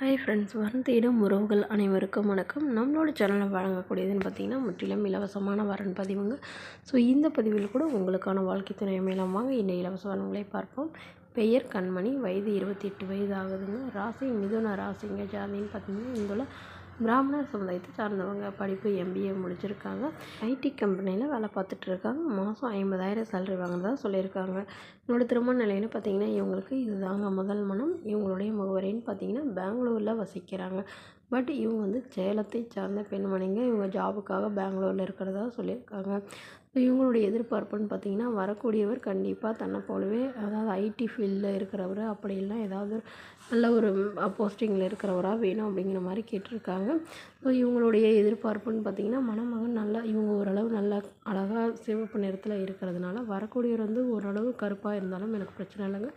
Hi friends, வரன் தேடும் உறவுகள் அனைவருக்கும் வணக்கம். நம்மளோட சேனலில் வழங்கக்கூடியதுன்னு பார்த்திங்கன்னா முற்றிலும் இலவசமான வரன் பதிவுங்க. ஸோ இந்த பதிவில் கூட உங்களுக்கான வாழ்க்கை துணை அமையலாம். வாங்க இந்த இலவச வரன்களை பார்ப்போம். பெயர் கண்மணி, வயது 28 வயது ஆகுதுங்க. ராசி மிதுன ராசிங்க. ஜாதின்னு பார்த்திங்கன்னா இந்துள்ள பிராமணர் சமுதாயத்தை சார்ந்தவங்க. படிப்பு MBA முடிச்சிருக்காங்க. IT கம்பெனியில் வேலை பார்த்துட்ருக்காங்க. மாதம் 50,000 சேலரி வாங்கினதாக சொல்லியிருக்காங்க. என்னோடய திருமண நிலைன்னு பார்த்திங்கன்னா இவங்களுக்கு இதுதாங்க முதல் மனம். இவங்களுடைய முகவரின்னு பார்த்திங்கன்னா பெங்களூரில் வசிக்கிறாங்க. பட் இவங்க வந்து சேலத்தை சார்ந்த பெண்மணிங்க. இவங்க ஜாபுக்காக பெங்களூரில் இருக்கிறதா சொல்லியிருக்காங்க. ஸோ இவங்களுடைய எதிர்பார்ப்புன்னு பார்த்திங்கன்னா வரக்கூடியவர் கண்டிப்பாக தன்னை போலவே, அதாவது IT ஃபீல்டில் இருக்கிறவர், அப்படி இல்லை ஏதாவது நல்ல ஒரு போஸ்டிங்கில் இருக்கிறவராக வேணும் அப்படிங்கிற மாதிரி கேட்டிருக்காங்க. ஸோ இவங்களுடைய எதிர்பார்ப்புன்னு பார்த்திங்கன்னா மணமகன் நல்லா, இவங்க ஓரளவு நல்லா அழகாக சிவப்பு நிறத்தில் இருக்கிறதுனால வரக்கூடியவர் வந்து ஓரளவு கருப்பாக இருந்தாலும் எனக்கு பிரச்சனை இல்லைங்க.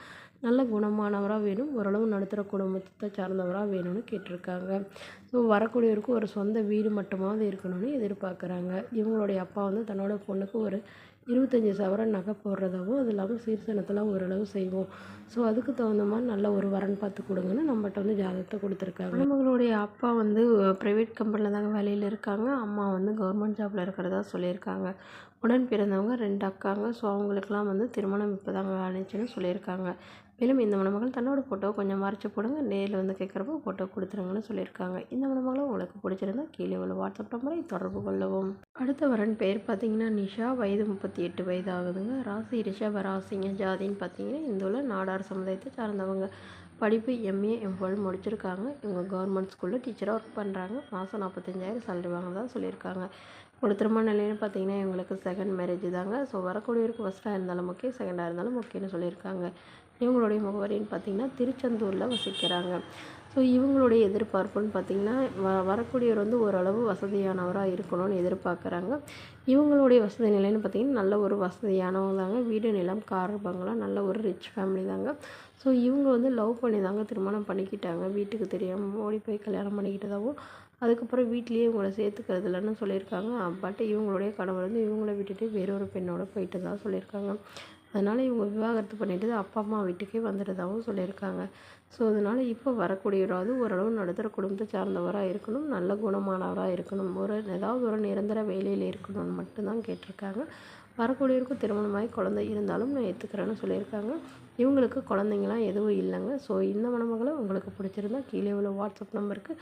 நல்ல குணமானவராக வேணும், ஓரளவு நடுத்தர குடும்பத்தை சார்ந்தவராக வேணும்னு கேட்டிருக்காங்க. ஸோ வரக்கூடியவருக்கு ஒரு சொந்த வீடு மட்டுமாவது இருக்கணும்னு எதிர்பார்க்குறாங்க. இவங்களுடைய அப்பா வந்து தன்னோட பொண்ணுக்கு ஒரு 25 சவரன் நகை போடுறதாகவும், அது இல்லாமல் சீர்சனத்தெல்லாம் ஓரளவு செய்வோம், ஸோ அதுக்கு தகுந்த மாதிரி நல்ல ஒரு வரன் பார்த்து கொடுங்கன்னு நம்மகிட்ட வந்து ஜாதகத்தை கொடுத்துருக்காங்க. நம்மளுடைய அப்பா வந்து ப்ரைவேட் கம்பெனியில் தாங்க வேலையில் இருக்காங்க. அம்மா வந்து கவர்மெண்ட் ஜாபில் இருக்கிறதா சொல்லியிருக்காங்க. உடன் பிறந்தவங்க 2 அக்காங்க. ஸோ அவங்களுக்கெல்லாம் வந்து திருமணம் இப்போ தாங்க ஆணிச்சுன்னு சொல்லியிருக்காங்க. மேலும் இந்த மணமகள் தன்னோட ஃபோட்டோவை கொஞ்சம் மறைச்சி போடுங்க, நேரில் வந்து கேட்குறப்போ ஃபோட்டோ கொடுத்துருங்கன்னு சொல்லியிருக்காங்க. இந்த மணமகளும் உங்களுக்கு பிடிச்சிருந்தா கீழே உள்ள வாட்ஸ்அப் நம்பரை தொடர்பு கொள்ளவும். அடுத்த வரன் பேர் பார்த்திங்கன்னா நிஷா, வயது 38 வயது ஆகுதுங்க. ராசி ரிஷப ராசிங்க. ஜாதின்னு பார்த்திங்கன்னா இந்துள்ள நாடார் சமுதாயத்தை சார்ந்தவங்க. படிப்பு MA MPhil முடிச்சிருக்காங்க. இவங்க கவர்மெண்ட் ஸ்கூலில் டீச்சராக ஒர்க் பண்ணுறாங்க. மாதம் 45,000 சேலரி வாங்கினதாக சொல்லியிருக்காங்க. ஒரு திருமண நிலைன்னு பார்த்திங்கன்னா இவங்களுக்கு செகண்ட் மேரேஜ் தாங்க. ஸோ வரக்கூடியவருக்கு ஃபஸ்ட்டாக இருந்தாலும் ஓகே, செகண்டாக இருந்தாலும் ஓகேன்னு சொல்லியிருக்காங்க. இவங்களுடைய முகவரின்னு பார்த்திங்கன்னா திருச்செந்தூரில் வசிக்கிறாங்க. ஸோ இவங்களுடைய எதிர்பார்ப்புன்னு பார்த்திங்கன்னா வரக்கூடியவர் வந்து ஓரளவு வசதியானவராக இருக்கணும்னு எதிர்பார்க்குறாங்க. இவங்களுடைய வசதி நிலைன்னு பார்த்திங்கன்னா நல்ல ஒரு வசதியானவங்க தாங்க. வீடு, நிலம், கார், பங்களா, நல்ல ஒரு ரிச் ஃபேமிலி தாங்க. ஸோ இவங்க வந்து லவ் பண்ணி தாங்க திருமணம் பண்ணிக்கிட்டாங்க. வீட்டுக்கு தெரியாமல் ஓடி போய் கல்யாணம் பண்ணிக்கிட்டதாகவும், அதுக்கப்புறம் வீட்லேயே இவங்கள சேர்த்துக்கிறது இல்லைன்னு சொல்லியிருக்காங்க. பட் இவங்களுடைய கணவர் வந்து இவங்கள விட்டுட்டு வேறொரு பெண்ணோட போயிட்டு தான் சொல்லியிருக்காங்க. அதனால் இவங்க விவாகரத்து பண்ணிவிட்டு அப்பா அம்மா வீட்டுக்கே வந்துடுறதாகவும் சொல்லியிருக்காங்க. ஸோ அதனால் இப்போ வரக்கூடியவராவது ஓரளவு நடுத்தர குடும்பத்தை சார்ந்தவராக இருக்கணும், நல்ல குணமானவராக இருக்கணும், ஏதாவது ஒரு நிரந்தர வேலையில் இருக்கணும்னு மட்டும்தான் கேட்டிருக்காங்க. வரக்கூடியவருக்கும் திருமணமாகி குழந்தை இருந்தாலும் நான் ஏற்றுக்கிறேன்னு சொல்லியிருக்காங்க. இவங்களுக்கு குழந்தைங்களாம் எதுவும் இல்லைங்க. ஸோ இந்த மணமகளை உங்களுக்கு பிடிச்சிருந்தா கீழே உள்ள வாட்ஸ்அப் நம்பருக்கு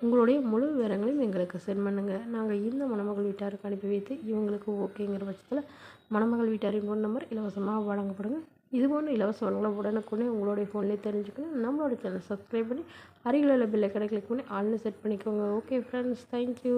உங்களுடைய முழு விவரங்களையும் எங்களுக்கு சென்ட் பண்ணுங்கள். நாங்கள் இந்த மணமகள் வீட்டாருக்கு அனுப்பி வைத்து இவங்களுக்கு ஓகேங்கிற பட்சத்தில் மணமகள் வீட்டாரின் ஃபோன் நம்பர் இலவசமாக வழங்கப்படுங்க. இதுபோன்ற இலவச வளங்களை உடனுக்குடனே உங்களுடைய ஃபோன்லேயே தெரிஞ்சுக்கணும். நம்மளோட சேனல் சப்ஸ்கிரைப் பண்ணி அருகில் உள்ள பெல் ஐகானை கிளிக் பண்ணி ஆல்னு செட் பண்ணிக்கோங்க. Okay friends, thank you.